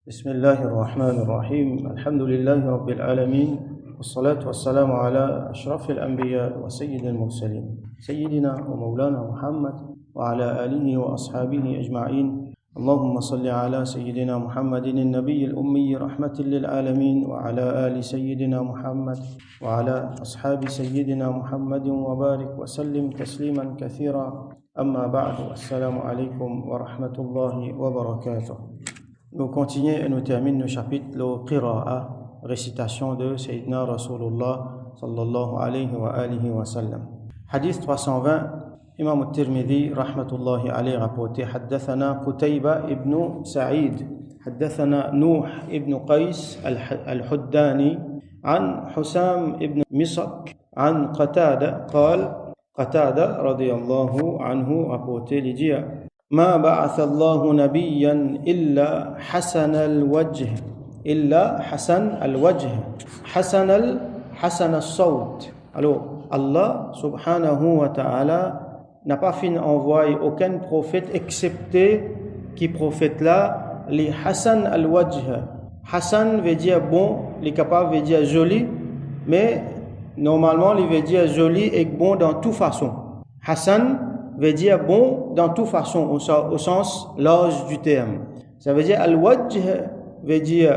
بسم الله الرحمن الرحيم الحمد لله رب العالمين والصلاة والسلام على أشرف الأنبياء وسيد المرسلين سيدنا ومولانا محمد وعلى آله وأصحابه أجمعين اللهم صل على سيدنا محمد النبي الأمي رحمة للعالمين وعلى آل سيدنا محمد وعلى أصحاب سيدنا محمد وبارك وسلم تسليما كثيرا أما بعد السلام عليكم ورحمة الله وبركاته. Nous continuons et nous terminons le chapitre le Qira'a, récitation de Sayyidina Rasulullah sallallahu alayhi wa alihi wa sallam. Hadith 320, Imam al-Tirmidhi rahmatullahi alayhi rapporté حدثنا قتيبة ابن سعيد حدثنا نوح ابن قيس الحداني عن حسام ابن مسك عن قتادة قال قتادة رضي الله عنه rapporté il dit ما بعث الله نبيا إلا حسن الوجه حسن الصوت. Alors Allah subhanahu wa ta'ala n'a pas fait envoyer aucun prophète excepté qui prophète là les Hassan al-Wajh. Hassan veut dire bon, les capable veut dire joli, mais normalement il veut dire joli et bon dans toute façon. Hassan veut dire bon dans toute façon, au sens large du terme. Ça veut dire al-wajh veut dire,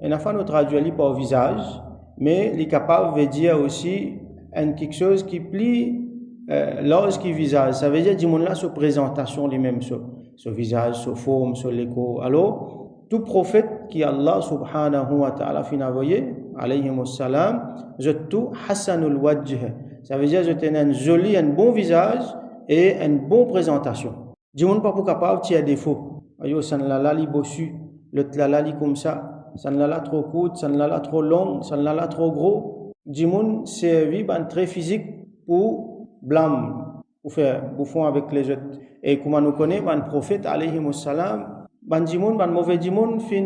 et n'a pas nous traduit par visage, mais les capable veut dire aussi quelque chose qui plie large qui visage. Ça veut dire du monde là sur présentation les mêmes sur visage, sur forme, sur l'écho. Alors tout prophète qui Allah subhanahu wa ta'ala fin envoyé alayhi wassalam, je tout hasanul wajh. Ça veut dire je tenais un joli, un bon visage et une bonne présentation. Du monde pas pour capable tu as défaut. Ayo ça ne la li bossu, le la li comme ça, ça ne la trop courte, ça ne la trop long, ça ne la trop gros. Du monde servi ban très physique pour blâme, pour faire bouffon avec les autres. Et comment nous connaît ban prophète alayhi wassalam, ban du monde, ban mauvais du monde fin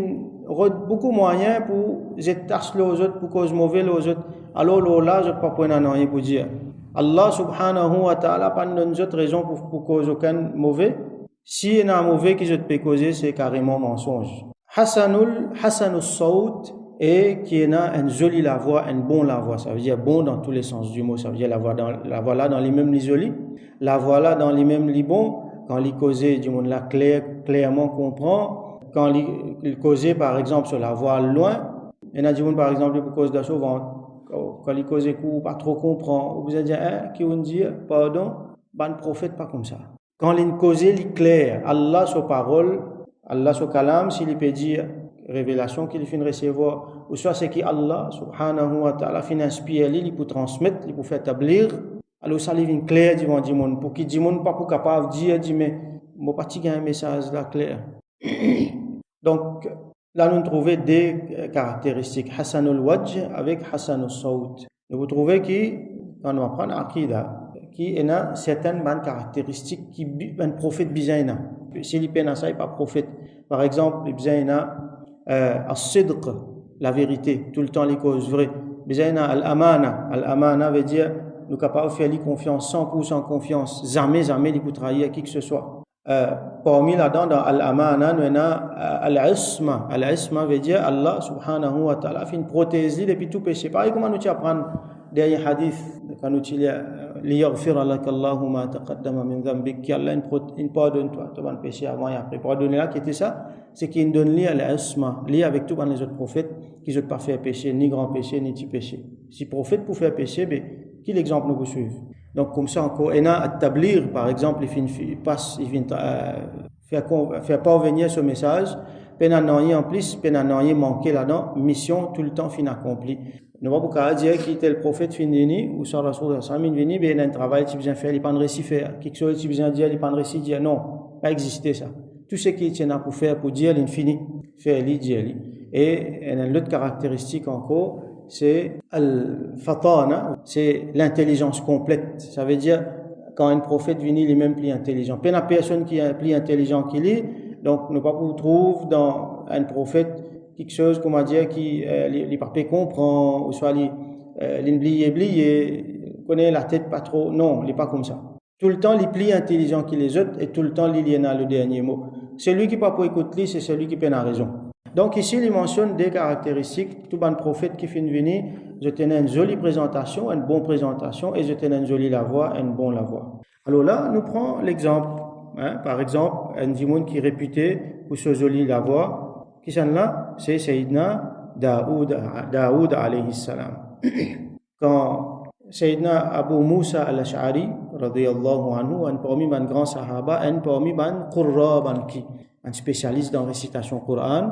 beaucoup moyen pour jeter aux autres pour cause mauvais aux autres. Alors là je pas point rien pour dire. Allah subhanahu wa ta'ala pas donne autre raison pour cause aucun mauvais. Si il y a un mauvais qui je te peut causer, c'est carrément mensonge. Hasanus Saout et qui est une jolie la voix, une bonne la voix. Ça veut dire bon dans tous les sens du mot. Ça veut dire la voix là dans les mêmes les jolis, la voix là dans les mêmes les bons. Quand les causer du monde là clairement comprend. Quand les causer par exemple sur la voix loin, il y en a du monde par exemple pour cause d'achat quand il cause coup pas trop comprend, vous allez dire qui on dit pardon, ban prophète pas comme ça. Quand il cause il clair, Allah sa parole, Allah sa kalam, s'il peut dire révélation qu'il fait recevoir, ou soit c'est qui Allah subhanahu wa ta'ala fin inspire il pour transmettre, il pour faire établir, alors ça vient clair devant du monde pour qu'il du monde pas pour capable dire mais moi pas tirer un message là clair. Donc là, nous trouvons des caractéristiques. Hasanul Wajh avec Hasanul Saout. Nous trouvons quand on apprend l'Aqida, qui a certaines bonnes caractéristiques qui un prophète bizaina. Si il peine à ça, il n'est pas prophète. Par exemple, il bizaina as-sidq, la vérité, tout le temps les causes vraies. Bizaina al-amana. Al-amana veut dire nous sommes capables de faire confiance, 100% confiance. Jamais il peut trahir qui que ce soit. Parmi là-dedans, dans Al-Amana, nous avons Al-Isma. Al-Isma veut dire Allah subhanahu wa ta'ala fait une prothèse depuis tout péché. Pareil, comment nous apprendre derrière hadith, quand nous disons لِيَغْفِرَ لَكَ اللَّهُ مَا تَقَدَّمَ مِنْ ذَنْبِكَ qu'Allah il pardonne toi, tu as un péché avant et après. Pardonner là, qui était ça? C'est qu'il donne lié à Al-Isma, lié avec tous les autres prophètes qui ne pas faire péché, ni grand péché, ni petit péché. Si prophète pour faire péché, ben, qui l'exemple nous vous suivre? Donc comme ça encore, et à tablir par exemple, il passe, il vient faire parvenir ce message, pénannoyer en plus, pénannoyer manqué là-dedans, mission tout le temps fin accomplie. Ne pas pouvoir dire qu'il était le prophète fin venu ou sans Rasul sallallahu venu, ben il y a un travail qui besoin faire, il pas de récit faire, quelque chose qui besoin dire, il pas de récit dire, non, pas exister ça. Tout ce qu'il tient à pour faire, pour dire, il finit, faire, il dire, et il y a une autre caractéristique encore. C'est al-fatana, c'est l'intelligence complète. Ça veut dire quand un prophète vient, il est même plus intelligent. Pas une personne qui est plus intelligent qu'il est, donc ne pas vous trouve dans un prophète quelque chose comment dire qui les pas comprend ou soit l'oublier, connaît la tête pas trop. Non, il est pas comme ça. Tout le temps, il est plus intelligent que les autres et tout le temps, il y en a le dernier mot. Celui qui pas pour écouter, c'est celui qui peine à raison. Donc ici, il mentionne des caractéristiques. Tout bon prophète qui finit venir, je tenais une jolie présentation, une bonne présentation, et je tenais une jolie la voix, une bonne la voix. Alors là, nous prenons l'exemple. Par exemple, un dimoun qui est réputé pour ce joli la voix. Qui c'est là? C'est Sayyidina Daoud alayhi salam. Quand Sayyidina Abu Musa al-Ash'ari, radiyallahu anhu, un parmi les grands sahaba, un parmi les qurra, un spécialiste dans la récitation Coran,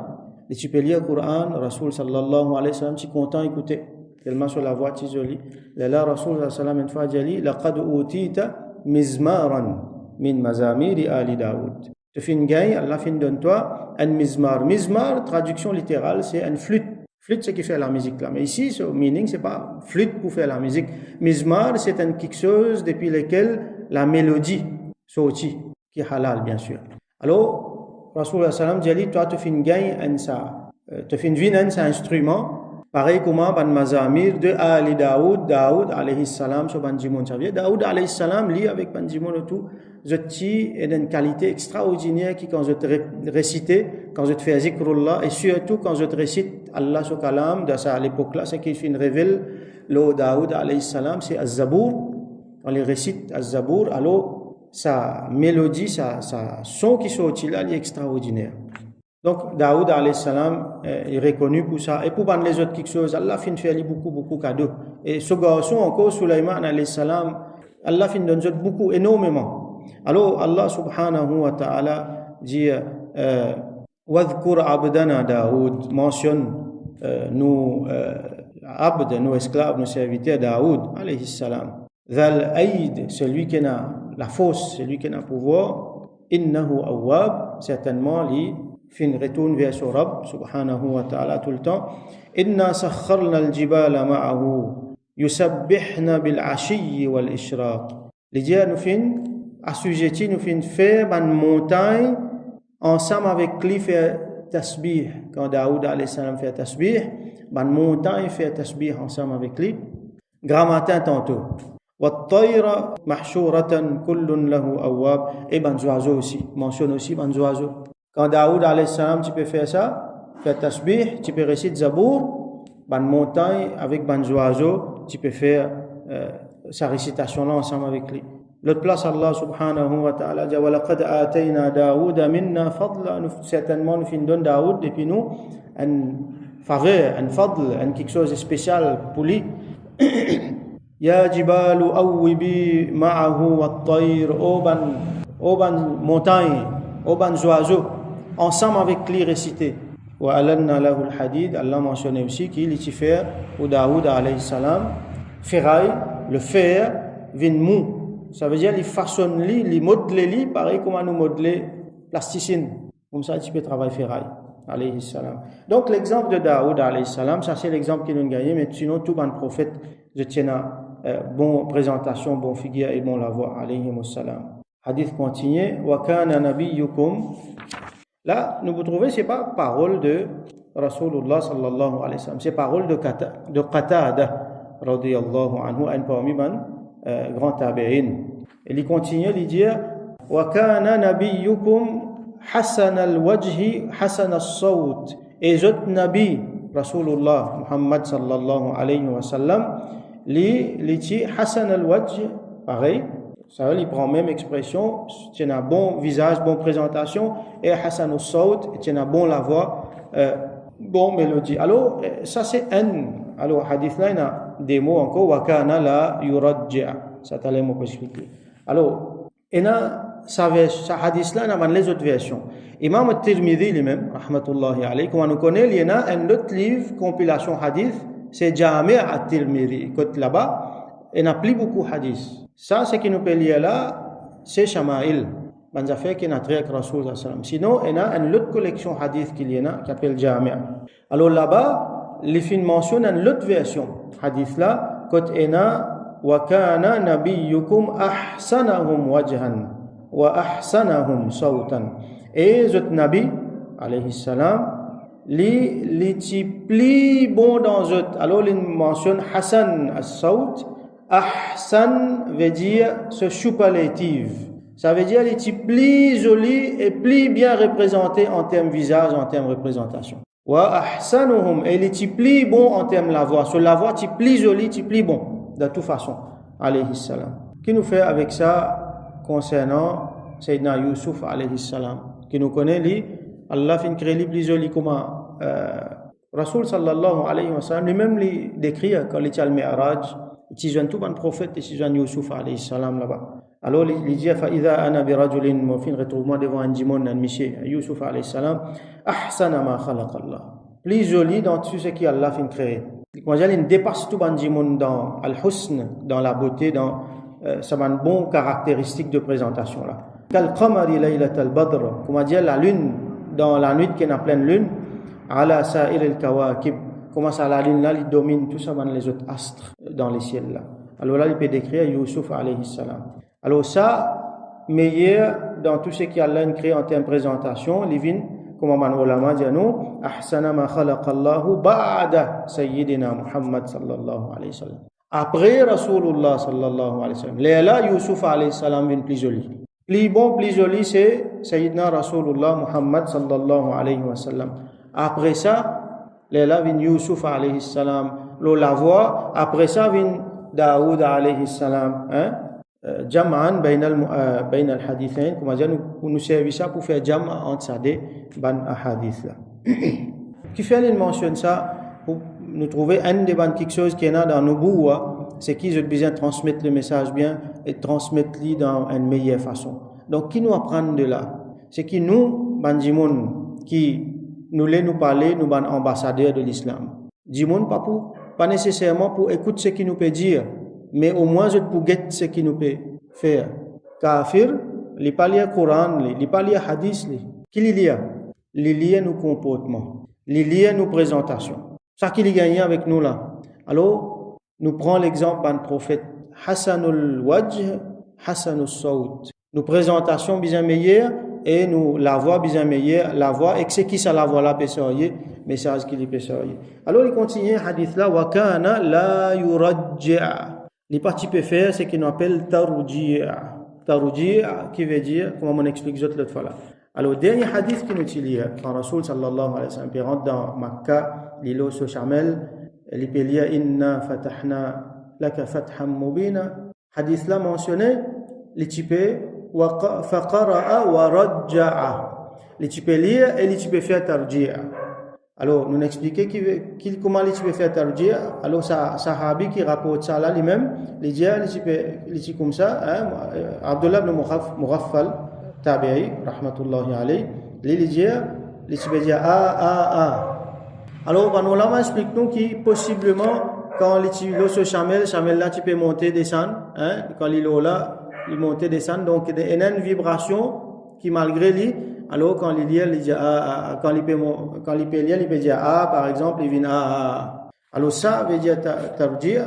et tu peux lire le Coran, Rasoul sallallahu alayhi wa sallam, tu es content d'écouter, tellement sur la voix, tu es joli. Là, Rasoul sallallahu alayhi wa sallam, une fois, il dit, laqad utita mizmaran min mazamiri ali Daoud. Tu fais une gagne, Allah fin donne-toi un mizmar. Mizmar, traduction littérale, c'est une flûte. Flûte, c'est qui fait la musique là. Mais ici, ce meaning, c'est pas flûte pour faire la musique. Mizmar, c'est une quelque chose depuis lequel la mélodie sortit, qui est halal, bien sûr. Alors, Rasulullah sallam dit, toi, tu fais une gagne, tu fais une vine, un instrument, pareil comme ban mazamir de Ali Daoud alayhi salam, sur ban Jimoun Xavier. Daoud alayhi salam, lit avec ban Jimoun et tout, je t'y est d'une qualité extraordinaire qui, quand je te récite, quand je te fais zikrullah, et surtout quand je te récite Allah sur kalam, de ça à l'époque-là, c'est qu'il fait une révèle, le Daoud alayhi salam, c'est Az-Zabour. Quand il récite Az-Zabour, alors, sa mélodie, sa son qui sortit là, il est extraordinaire. Donc, Daoud alayhi salam est reconnu pour ça. Et pour les autres quelque chose, Allah fin fait beaucoup de cadeaux. Et ce garçon encore, Sulaiman alayhi salam, Allah fin donne beaucoup, énormément. Alors, Allah subhanahu wa ta'ala dit, Wadhkur abdana Daoud, mentionne nous esclaves, nos serviteurs, Daoud alayhi salam. Dhal aïd, celui qui a la force, celui qui a le pouvoir, innahu awwab, certainement, lui, fin retourne vers son Rabb, subhanahu wa ta'ala, tout le temps. Inna sakharna al-jibala ma'ahu, yusabbihna bil-ashiyyi wal-ishraq. Les dieux nous fin assujettis, nous fin faire une montagne, ensemble avec lui faire tasbih. Quand Daoud alayhi salam fait tasbih, une montagne fait tasbih ensemble avec lui. Grand matin tantôt. والطير محشورة كل له أواب et ban oiseaux aussi mentionne aussi ban oiseaux. Quand Daoud alayhi salam tu peux faire ça, faire tasbih, tu peux réciter Zabour, ban montagne avec ban oiseaux, tu peux faire sa récitation là ensemble avec lui. L'autre place Allah subhanahu wa ta'ala dit wa laqad atayna Daouda minna fadla, certainement nous fin donne Daoud depuis nous un faveur, un fadl, un quelque chose de spécial pour lui. Ya jibalu awwibi ma'ahu wat-tayr, oban montagne, oban oiseaux, ensemble avec lui récité. Wa alanna lahu al-hadid, Allah mentionne aussi qu'il y fait au Daoud alayhi salam, ferraille, le fer vient mou. Ça veut dire il façonne il modèle pareil comme nous modeler plasticine. Comme ça tu peux travailler ferraille alayhi salam. Donc l'exemple de Daoud alayhi salam, ça c'est l'exemple qui nous gagne, mais sinon tout bon prophète je tiens à bon présentation, bon figure et bon la voix alayhi salam. Hadith continue. Wa kana nabiyyukum. Là, nous vous trouvez, c'est pas parole de Rasulullah sallallahu alayhi wa sallam, c'est parole de Qatada radiyallahu anhu, un parmi les grands tabi'in. Et il continue, il dit Wa kana nabiyyukum hasan al-wajhi hasan as-sawt. Et votre nabi Rasulullah Muhammad sallallahu alayhi wa sallam, li hasan al-wajh, pareil, ça veut dire il prend même expression, tu as un bon visage, bonne présentation, et hasan al-sawt, tu as un bon la voix, bon mélodie. Alors, ça c'est un, alors hadith là, il y a des mots encore, wa kana la yurajja, ça t'allait me expliquer. Alors, il y a ça hadith là, il y a les autres versions. Imam al-Tirmidhi lui-même, rahmatullahi alayhi, comme on nous connaît, il y a un autre livre, compilation hadith, c'est Jami' al-Tirmidhi. Côté là-bas, il n'y a plus beaucoup de hadith. Ça, ce qui nous peut lier là, c'est Shama'il. Dans affaire qui n'a trait avec Rasul sallallahu alayhi wa sallam. Sinon, il y a une autre collection hadith qui s'appelle Jami'. Alors là-bas, les films mentionnent une autre version hadith là, côté il y a wa kana nabiyyukum ahsanahum wajhan wa ahsanahum sawtan. Et votre nabi alayhi salam li plus bon dans autres. Alors il mentionne Hassan as-Sawt. Ahsan veut dire ce superlative. Ça veut dire il est plus joli et plus bien représenté en termes visage, en termes représentation. Wa ahsanuhum, et il est plus bon en termes de la voix. Sur la voix, tu plus joli, tu plus bon, de toute façon. Alayhi salam. Qui nous fait avec ça concernant Sayyidina Yusuf alayhi salam, qui nous connaît, lui, Allah fait créer lui plus joli comment Rasul sallallahu alayhi wa sallam, lui-même lui décrit quand il est al Mi'raj, il joint tout un prophète, il joint Yusuf alayhi salam là-bas. Alors il dit fa idha ana bi rajulin mufin retrouve-moi devant un dimon un monsieur Yusuf alayhi salam ahsana ma khalaq Allah, plus joli dans tout ce qui Allah fait créer. Moi il dépasse tout un dimon dans al-husn, dans la beauté, dans ça a une bonne caractéristique de présentation là. Kal qamari laylatal badr, comment dire la lune dans la nuit qui est en pleine lune, ala sa'ir al-kawakib, comment ça la lune là il domine tout ça dans les autres astres dans les ciels là. Alors là il peut décrire Yusuf alayhi salam. Alors ça, meilleur dans tout ce qui Allah a créé en termes de présentation, les vins, comme on ulama dit nous, ahsana ma khalaqa Allahu ba'da sayyidina Muhammad sallallahu alayhi wa sallam. Après Rasulullah sallallahu alayhi wa sallam. Là, Yusuf alayhi salam vient plus joli. Plus bon, plus joli, c'est Sayyidina Rasulullah Muhammad sallallahu alayhi wa sallam. Après ça, là vient Yusuf alayhi salam. La voix, après ça vient Daoud alayhi salam. Jam'an bain al-hadithain, comment dire, nous servir ça pour faire jam' entre ça des ban hadith là. Qui fait il mentionne ça pour nous trouver un des ban quelque chose qui est là dans nos bouts, c'est qu'ils ont besoin de transmettre le message bien et transmettre lui dans une meilleure façon. Donc qui nous apprend de là, c'est qui nous ban jimoun qui nous les nous parler, nous ban ambassadeurs de l'islam. Jimoun pas nécessairement pour écouter ce qu'il nous peut dire, mais au moins je pour guetter ce qu'il nous peut faire. Kafir, il pas lire Coran, il pas lire hadith, qui lit nos comportements, il lit nos présentations. Ça qu'il gagne avec nous là. Alors, nous prenons l'exemple d'un prophète Hassanul Wajh, Hassanul Saoud. Nos présentations bien meilleures et nous la voix bien meilleure, la voix et c'est qui ça la voix là peut soyer, message qu'il peut soyer. Alors il continue hadith là wa kana la yurajja. Les parties peut faire ce qu'on appelle tarji'a. Tarji'a qui veut dire, comment on explique l'autre fois là. Alors, dernier hadith qui nous dit, quand Rasul sallallahu alayhi wa sallam rentre dans Makkah, l'îlot sur Chamel, il peut lire inna fatahna laka fatham mubina. Hadith là mentionné, les types faqara'a wa rajja'a. Les types lire et les types faire tarji'a. Alors, nous expliquer comment les types faire tarji'a. Alors, sahabi qui rapporte ça là lui-même, les types comme ça, Abdullah ibn Mughaffal, tabi'i, rahmatullahi alayhi, les types dire Alors, on l'a expliqué nous qui possiblement, quand les types sur Chamel là, tu peux monter, descendre, quand il est là, il monte, descendre, donc il y a une vibration qui malgré lui, alors quand il lit, il dit quand il peut lire, il peut dire par exemple, il vient Alors ça veut dire tarjir,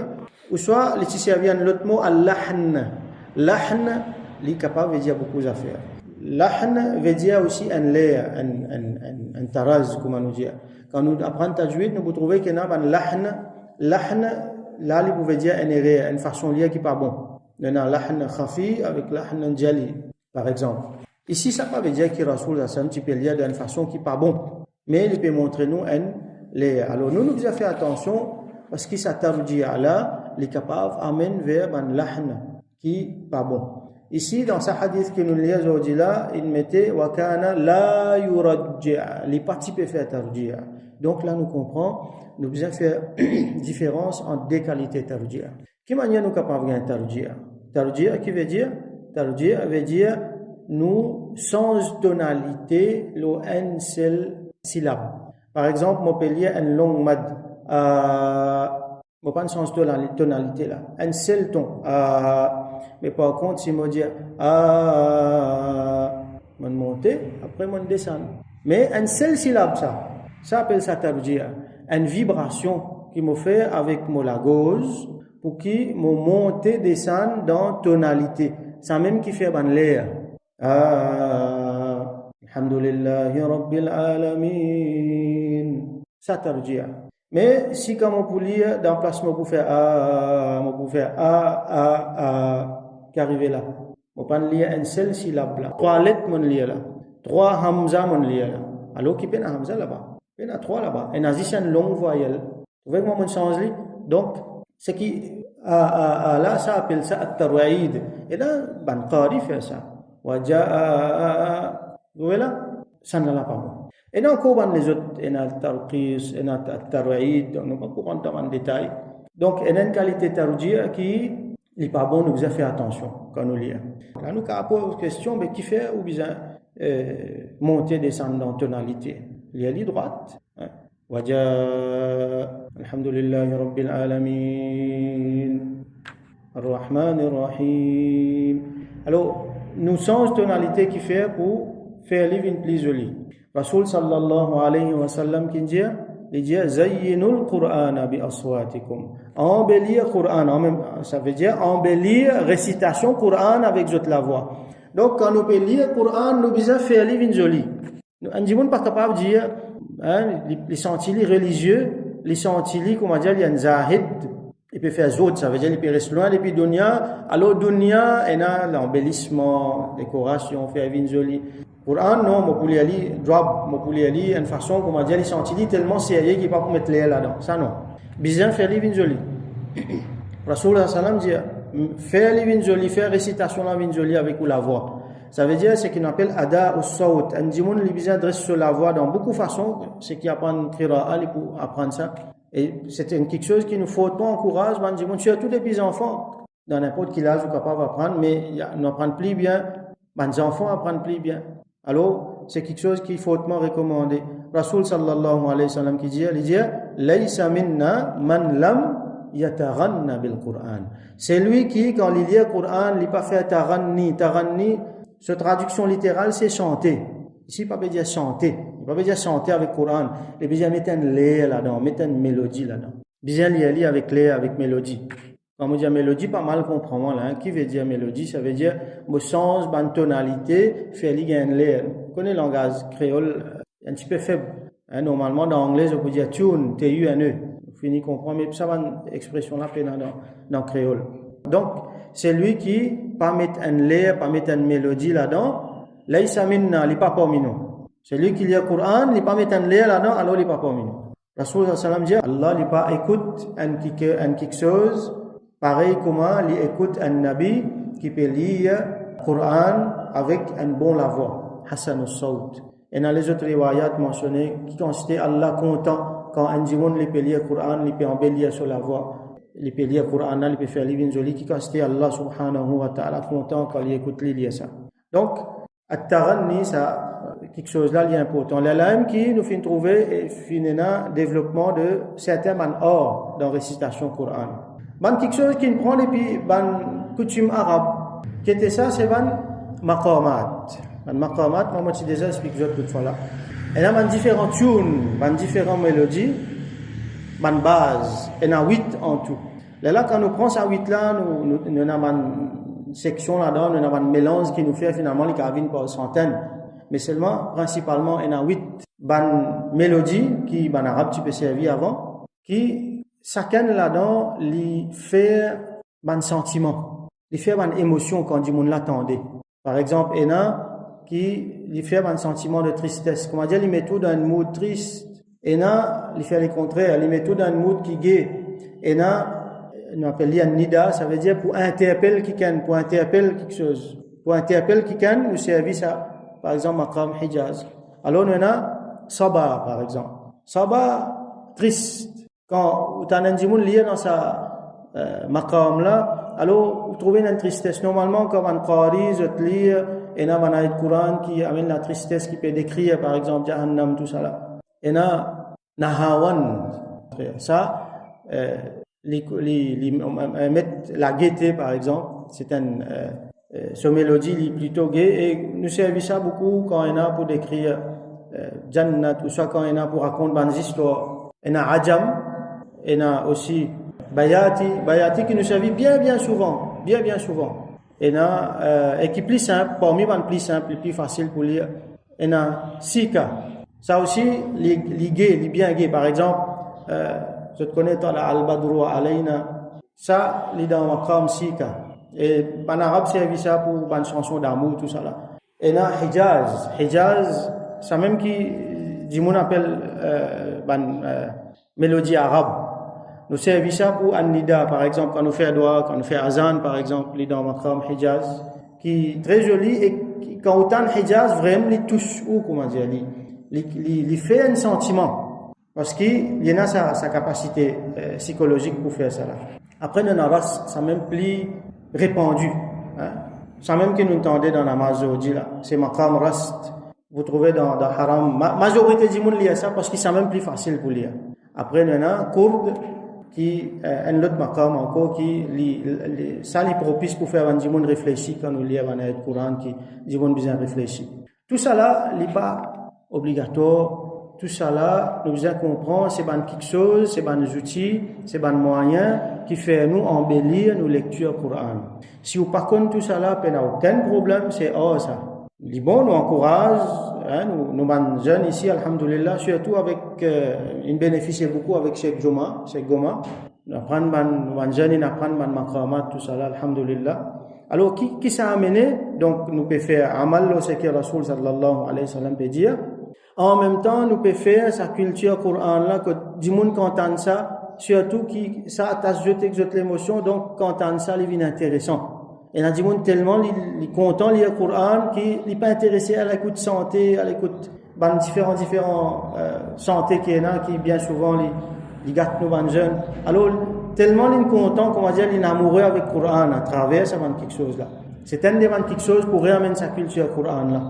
ou soit il servir l'autre mot al-lahn. Lahn, il est capable de dire beaucoup d'affaires. Lahn veut dire aussi un layer, un taraz, comme on nous dit. Quand nous apprenons tajwid, nous trouvons qu'il y a un lahn. Lahn, là, il pouvait dire un erreur, une façon liée qui n'est pas bon. Il y a un lahn khafi avec lahn jali, par exemple. Ici, ça ne veut pas dire que Rasul tu peux lire d'une façon qui n'est pas bon, mais il peut montrer nous un layer. Alors, nous devons faire attention parce que ça tarji là, il est capable d'amener vers un lahn qui n'est pas bon. Ici, dans ce hadith que nous lisons aujourd'hui là, il mettait wa kana la yurajja, les parties peuvent faire tarji'a. Donc là, nous comprenons, nous devons faire différence entre deux qualités tarji'a. Quelle manière nous capables de faire tarji'a? Tarji'a qui veut dire? Tarji'a veut dire nous sans tonalité, une seule syllabe. Par exemple, on peut lire un long mad. On pas sens de la tonalité là, un seul ton. Mais par contre, si on dit on monte, après on descend. Mais un seul syllabe ça appelle ça tarji'a. Une vibration qui me fait avec la gauche pour qui me monte descend dans tonalité. Ça même qui fait ban l'air. Alhamdulillahi Rabbil Alamin. Ça tarji'a. Mais si comme on peut lire dans place on peut faire qui arrive là. On peut lire une seule syllabe là. 3 lettres mon lire là. 3 hamza mon lire là. Alors qui peine hamza là-bas. Il y en a 3 là-bas. Et Nazi, c'est une longue voyelle. Vous voyez comment on change? Donc, ce qui, là, ça appelle ça at-tarwa'id. Et là, Ban Qari fait ça. Waja'a, vous voyez là? Ça ne l'a pas bon. Et là, encore, les autres, il y a at-tarqis, il y a at-tarwa'id, on ne va pas rentrer en détail. Donc, il y a une qualité tarjia qui n'est pas bon, nous avons fait attention quand nous lisons. Là, nous avons posé question, mais qui fait ou bien monter, descendre dans tonalité? Il y a les droites. Waja, alhamdulillahi rabbil alamin, ar-Rahman ar-Rahim. Alors, nous sommes tonalité qui fait pour faire les vignes plus jolies. Rasul sallallahu alayhi wa sallam qui dit, il dit zayyinul Qur'ana bi aswatikum. Embellir Qur'an, ça veut dire embellir récitation Qur'an avec votre la voix. Donc quand nous pouvons lire Qur'an, nous devons faire les vignes jolies. On dit pas capable de dire les sentis religieux, les sentis comment dire il y a un zahid, il peut faire autres, ça veut dire il peut rester loin depuis dunya. Alors dunya, il y a l'embellissement, décoration, faire vignes jolies. Quran, non, mon poulet ali, drop, mon poulet ali, une façon, comment dire, les sentis tellement sérieux qu'il n'y a pas pour mettre l'air là-dedans. Ça, non. Bien faire les vignes jolies. Rasulullah sallam dit, faire les vignes jolies, faire récitation la vignes jolies avec la voix. Ça veut dire, c'est ce qu'on appelle ada ou saut. Un dimoun, les bisins dressent sur la voix dans beaucoup de façons. C'est qui apprennent qira'a, pour apprendre ça. Et c'est quelque chose qui nous faut pas encourage, un dimoun, surtout des petits enfants. Dans n'importe quel âge, vous capable d'apprendre, mais ils n'apprennent plus bien. Les enfants apprennent plus bien. Alors, c'est quelque chose qu'il faut hautement recommander. Rasul sallallahu alayhi wa sallam qui dit, il dit, Laysa minna man lam yataghanna bil Qur'an. C'est lui qui, quand il lit le Qur'an, il n'a pas fait taranni. Taranni, cette traduction littérale, c'est chanter. Ici, il ne peut pas dire chanter. Il ne peut pas dire chanter avec le Qur'an. Il peut dire mettre un l'air là-dedans, mettre une mélodie là-dedans. Bien lire avec l'air, avec mélodie. Quand on dit mélodie, pas mal comprendre là. Qui veut dire mélodie? Ça veut dire le sens, la tonalité, faire ligue un l'air. Vous connaissez le langage créole un petit peu faible. Normalement, dans l'anglais, on peut dire tune, T-U-N-E. Vous finissez de comprendre, mais ça va une expression là dans créole. Donc, c'est lui qui, pas mettre un l'air, pas mettre une mélodie là-dedans. Laysa minna, il n'est pas parmi nous. C'est lui qui lit le Coran, il n'est pas mettre un l'air là-dedans, alors il n'est pas parmi nous. Rasulullah sallam dit, Allah n'est pas écoute un quelque chose. Pareil comment il écoute un nabi qui peut lire le Coran avec un bon la voix, Hassan al-Sawt. Et dans les autres riwayat mentionnés, qui constatent Allah content quand un djimoun peut lire le Coran, il peut embellir sur la voix, il peut lire le Coran, il peut faire les vignes jolies, qui constatent Allah subhanahu wa ta'ala content quand il écoute lire ça. Donc, at-taranni, ça, quelque chose là, il est important. L'alaim qui nous fait trouver, finalement, développement de certains man or dans la récitation Coran. Ban quelque chose qui nous prend depuis ban coutume arabe qui était ça c'est ban maqamat. Ban maqamat moi j'ai déjà expliqué toute fois là. Et là ban différents tunes, ban différentes mélodies, ban base, et a 8 en tout. Là quand nous prenons ça 8 là nous avons une section là-dedans, nous avons un mélange qui nous fait finalement les carvines par centaines. Mais seulement principalement il y a 8 ban mélodies qui ban arabe tu peux servir avant qui chacun là-dedans, lui fait un sentiment, lui fait une émotion quand du monde l'attendait. Par exemple, il y en a qui lui fait un sentiment de tristesse. Comment dire, il met tout dans un mood triste. Il y en a, il fait le contraire, il met tout dans un mood qui gai. Il y en a, on appelle un nida, ça veut dire pour interpeller quelqu'un, pour interpeller quelque chose. Pour interpeller quelqu'un, nous service à, par exemple, maqam hijaz. Alors, on a sabah, par exemple. Sabah, triste. Quand vous avez un djimoun lié dans sa maqam là, alors vous trouvez une tristesse. Normalement, comme un qari, vous lit, et là, on a le Coran qui amène la tristesse, qui peut décrire, par exemple, Jahannam, tout ça là. Et là, nahawan, ça, mettre la gaieté, par exemple, c'est ce mélodie, il est plutôt gai, et nous servons ça beaucoup quand on a pour décrire Jannat, ou soit quand on a pour raconter des histoires. On a Ajam, et on a aussi Bayati qui nous servit bien souvent. Et qui est plus simple, parmi les plus simples, les plus faciles pour lire. Et on a Sika. Ça aussi, les gays, les bien gays. Par exemple, je te connais, toi, la Al-Badru Alayna. Ça, les dans Maqam Sika. Et en arabe, c'est ça pour une chanson d'amour, tout ça là. Et on a Hijaz. Hijaz, ça même qui Jimoun appelle mélodie arabe. Nous servons ça pour An-Nida, par exemple, quand nous faisons doigt, quand nous faisons Azan, par exemple, les dans Makram Hijaz, qui est très joli et qui, quand autant Hijaz, vraiment, les touche ou, comment dire, les fait un sentiment. Parce qu'il y en a sa capacité psychologique pour faire ça là. Après, nous avons ça même plus répandu. Hein? Ça même que nous entendons dans la Mazodi là. C'est Makram Rast. Vous trouvez dans Haram. Majorité du monde lit ça parce que c'est même plus facile pour lire. Après, nous avons Kourd qui un autre Makram encore qui ça est propice pour faire un monde réfléchir quand nous lisons le Coran qui du monde bien réfléchir. Tout ça là, n'est pas obligatoire. Tout ça là, nous devons comprendre, c'est quelque chose, c'est des outils, c'est des moyens qui fait nous embellir nos lectures Coran. Si vous par contre tout ça là, il n'y a aucun problème, c'est ça. Les bons nous encourage, hein, nous jeunes ici, alhamdoulilah, surtout avec, ils bénéficient beaucoup avec Cheikh Goma. Nous apprenons, les jeunes, ils apprennent les makramat, tout ça là, alhamdoulilah. Alors, qui s'est amené? Donc, nous pouvons faire amal, ce que Rasoul sallallahu alayhi wa sallam peut dire. En même temps, nous pouvons faire sa culture Coran là, que du monde qui entend ça, surtout qui, ça attache l'émotion, donc, quand entend ça, il devient intéressant. Et là, du monde tellement, il est content de lire le Coran, qu'il n'est pas intéressé à l'écoute santé, à l'écoute, différents, santé qui est là, qui bien souvent, les gâtent nos jeunes. Alors, tellement il est content, comment dire, il est amoureux avec le Coran à travers ça, quelque chose là. C'est un des quelque chose pour réamener sa culture Coran là.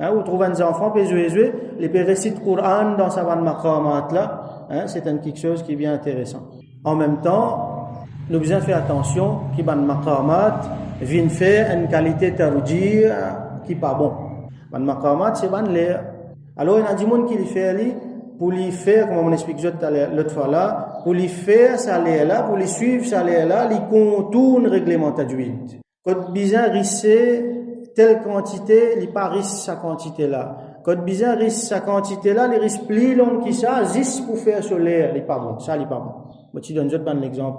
Hein, vous trouvez des enfants, puis jouer, les peut réciter le Coran dans sa bande maqamat là, hein, c'est quelque chose qui est bien intéressant. En même temps, nous devons faire attention que bande maqamat vienne faire une qualité tarji qui n'est pas bon. Bande maqamat, c'est bande l'air. Alors, il y a des gens qui le font pour les faire, comme on explique l'autre fois là, pour les faire ça là, pour les suivre ça là, les contourne règlement tajwid. Quand bizarre risser telle quantité, il pas risque sa quantité là. Quand bizarre risque sa quantité là, il risque plus long que ça, juste pour faire sur l'air, il pas bon. Ça, il pas bon. Moi, tu donnes juste un exemple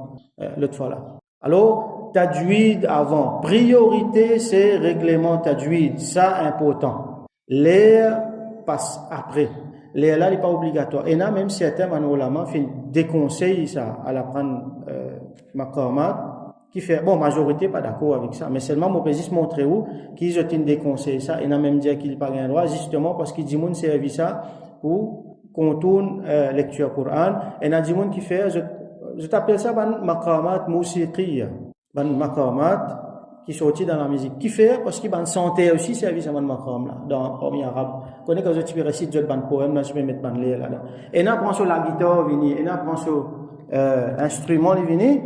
l'autre fois là. Alors, tajwid avant. Priorité, c'est règlement tajwid. Ça, important. L'air passe après. L'air là, il n'est pas obligatoire. Et là, même certains ulama fait déconseillent ça à l'apprendre maqamat. Qui fait, bon, majorité pas d'accord avec ça, mais seulement mon président montre où qu'ils ont déconseillé ça, et n'a même dit qu'il pas un droit, justement parce qu'il dit mon service ça pour contourne lecture Coran, et n'a dit mon qui fait, je t'appelle ça ban maqamat musiqiya, ban maqamat qui sorti dans la musique, qui fait parce qu'il ban santé aussi service à ban maqam là, dans en arabe. Connais quand je récite je ban poème, là je vais mettre ban lire là. Et n'a prend sur la guitare vini, et n'a prend sur instrument vini.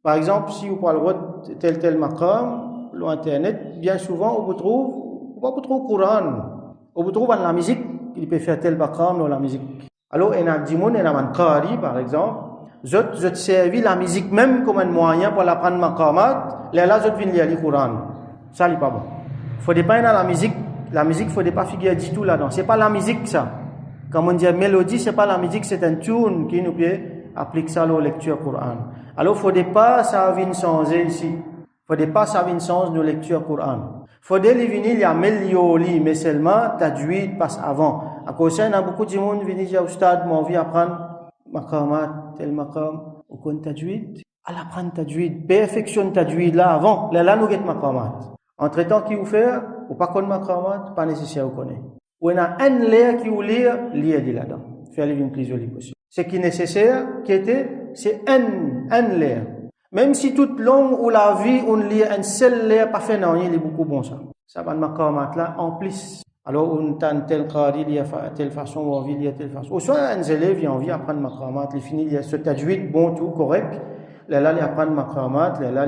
Par exemple, si vous parlez de tel maqam, l'internet, bien souvent, on vous trouve Coran. On vous trouve dans la musique, il peut faire tel maqam dans la musique. Alors, il y a des gens, il y a un qari, par exemple, je servis la musique même comme un moyen pour l'apprendre maqamat, là, je viens lire le Coran. Ça, n'est pas bon. Il faut pas dans la musique, il faut pas figurer du tout là-dedans. C'est pas la musique, ça. Comme on dit mélodie, c'est pas la musique, c'est un tune qui nous peut appliquer ça à la lecture Coran. Alors, il ne faut pas ça vienne changer ici. Il ne faut pas ça vienne changer nos lectures Coran. Il faut il y a améliorer, mais seulement tajwid passe avant. À cause il y a beaucoup de gens qui viennent dire au stade, moi, envie d'apprendre maqamat, tel maqam, ou qu'on tajwid. À l'apprendre tajwid, perfectionne tajwid là avant. Là, nous get maqamat. Entre temps, qui vous fait, ou pas qu'on maqamat, pas nécessaire vous connaître. Ou il y a un lire qui vous lire là-dedans. Faire les vignes plus jolies possible. Ce qui est nécessaire, c'est un lire. Même si toute longue ou la vie, on lit un seul lire, pas fait non, il est beaucoup bon ça. Ça va maqamat là, en plus. Alors, on tente tel qari, il y a telle façon, ou envie, il y a telle façon. Ou soit un élève, il a envie d'apprendre maqamat, il finit, il y a ce tajwid, bon, tout, correct. Là, il apprend maqamat, là,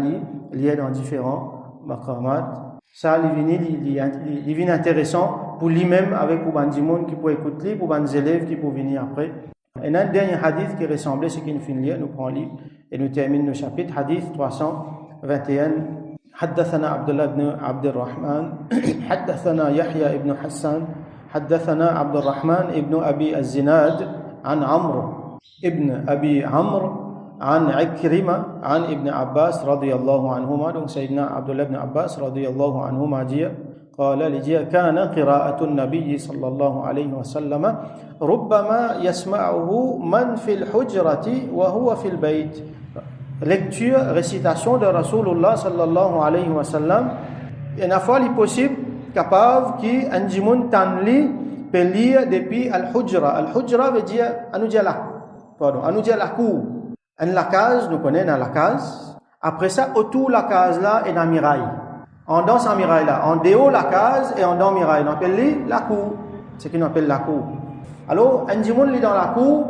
il y a dans différents maqamat. Ça, il vient intéressant pour lui-même, avec pour des gens qui peuvent écouter, pour des élèves qui peuvent venir après. Et un dernier hadith qui ressemblait à ce qu'il nous finit, nous prenons livre et nous terminons le chapitre, hadith 321. حدثنا عبد الله بن عبد الرحمن حدثنا يحيى بن حسان حدثنا عبد الرحمن ابن أبي الزناد عن عمرو ابن أبي عمرو عن عكرمة عن ابن عباس رضي الله عنهما. Donc سيدنا عبد الله بن عباس رضي الله عنهما dit قال لجي كان قراءة النبي صلى الله عليه وسلم ربما يسمعه من في الحجرة وهو في البيت. Lecture, récitation de Rasulullah sallallahu alayhi wa sallam. Il y a fois possible capable qui anjimun tanli peut lire depuis al-hujra. Al-hujra veut dire la cour. En la case, nous connaissons la case. Après ça, autour la case là est la miraille. En dans sa miraille là, en dehors la case et en dans miraille. On appelle la cour. C'est ce qu'on appelle la cour. Alors, anjimun lit dans la cour,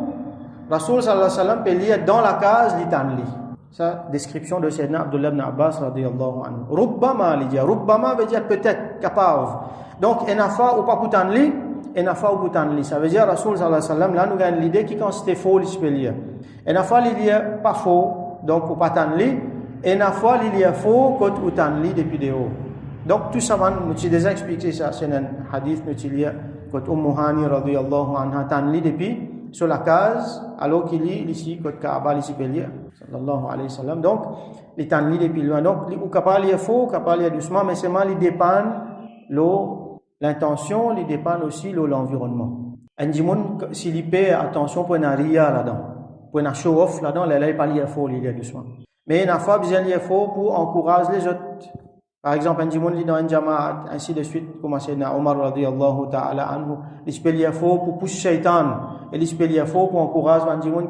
Rasul sallallahu alayhi wa sallam peut lire dans la case li tanli. Ça, description de Sayyidina Abdullah ibn Abbas radiyallahu anhu. Rubbama li dit. Rubbama veut dire peut-être, capable. Donc, enafa ou pas poutanli, enafa ou poutanli. Ça veut dire Rasul sallallahu alayhi wa sallam, là, nous gagnons l'idée qui quand c'était faux, il peut lire. Enafa li dit pas faux, donc ou pas tanli. Enafa li dit faux, quand ou tanli depuis de haut. Donc, tout ça, nous avons déjà expliqué ça, c'est un hadith, nous avons dit, quand Hani radiyallahu anha tanli depuis, sur la case, alors qu'il lit ici, quand Kaaba ici peut lire, sallallahu alayhi wa sallam. Donc, les temps lit depuis loin. Donc, ou capable lire faux, capable lire doucement, mais seulement il dépend l'intention, il dépend aussi l'environnement. Un dimoun, s'il y paie attention pour une ria là-dedans, pour une show off là-dedans, il n'est pas lire faux, il lit doucement. Mais il n'a pas besoin de lire faux pour encourager les autres. Par exemple, un dimoun lit dans un jamaat, ainsi de suite, comme Sayyidina Omar radiyallahu ta'ala anhu, il peut lire faux pour pousser shaitan. Et il faut pour encourager un dimoun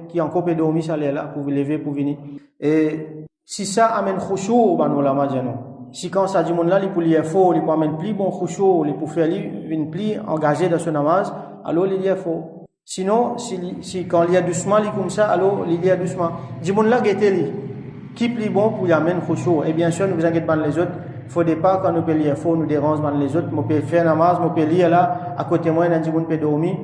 qui encore peut dormir, ça là pour lever, pour venir. Et si ça amène khushu, si quand ça dimoun là, il peut lire faux, il peut amener plus bon khushu, il peut faire une pli engagée dans ce namaz, alors il lit faux. Sinon, si quand il y a doucement, il comme ça, alors il lit doucement. Dimoun là, guettez-li. Qui plie bon pour y amener khushu. Et bien sûr, ne vous inquiétez pas les autres. Il faut pas quand nous peut lire faux, nous dérange les autres. Nous peut faire namaz, nous peut lire là, à côté moi, un dimoun peut dormir.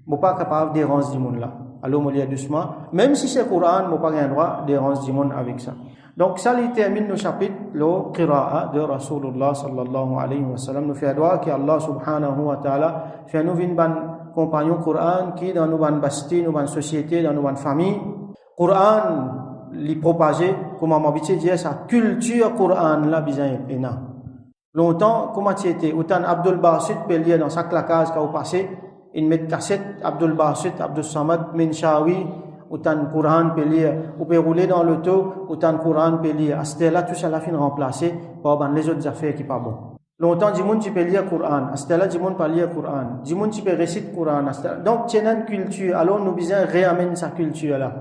Je ne suis pas capable de déranger du monde là. Alors, je lis doucement. Même si c'est le Coran, je n'ai pas le droit de déranger du monde avec ça. Donc, ça, il termine le chapitre, le Qira'a de Rasulullah sallallahu alayhi wa sallam. Nous faisons droit qu'Allah subhanahu wa ta'ala fait nous une bonne compagnon Coran qui dans nos bonnes basti, nos bonnes sociétés, dans nos bonnes familles. Coran, les propager, comme on m'a dit, sa culture Coran là, bizarre, énorme. Longtemps, comment tu étais? Autant Abdul Basit peut lire dans sa clacase qui a passé. Il met cassette Abdul Basit, Abdul Samad, Minshawi, autant Coran peut lire, ou peut rouler dans l'auto, autant Coran peut lire. À ce là tout ça la fin remplacé par les autres affaires qui pas bon. Longtemps, du monde tu peux lire Coran, à ce là du monde pas lire Coran, du monde tu peux réciter Coran. Donc, tu as une culture, alors nous besoin réamener sa culture là.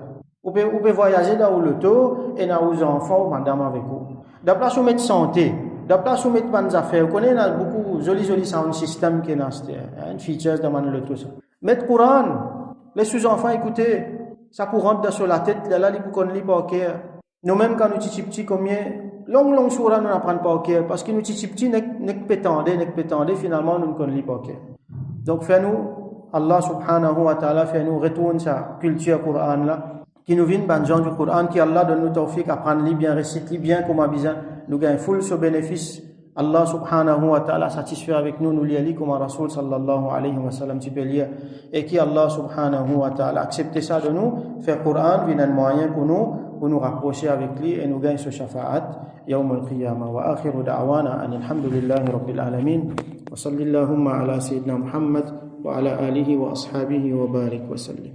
Ou peut voyager dans l'auto et dans les enfants ou madame avec vous. D'après ça, mettre santé. D'après ça, mettre bonnes affaires. Vous connaissez beaucoup joli sound system qui est dans une features de man le tout ça. Mettre Coran, les sous-enfants écoutez, ça pour rentrer sur la tête, là ils pour connaître pas cœur. Nous même quand nous petit combien long surah nous n'apprend pas cœur parce que nous petit nek pétande finalement nous ne connaissons pas cœur. Donc fais-nous Allah subhanahu wa ta'ala fait-nous retourner sa culture Coran là qui nous viennent ban gens du Coran qui Allah donne nous tawfiq apprendre li bien réciter bien comme bien nous gagne full ce bénéfice Allah subhanahu wa ta'ala satisfait avec nous lire comme Rasul sallallahu alayhi wa sallam tu peux lire et qui Allah subhanahu wa ta'ala accepte ça de nous faire Coran vient un moyen pour nous rapprocher avec lui et nous gagne ce shafa'at yawm al-qiyamah wa akhiru da'wana alhamdulillahi rabbil alamin wa sallallahu ala sayyidina Muhammad wa ala alihi wa ashabihi wa barik wa sallim.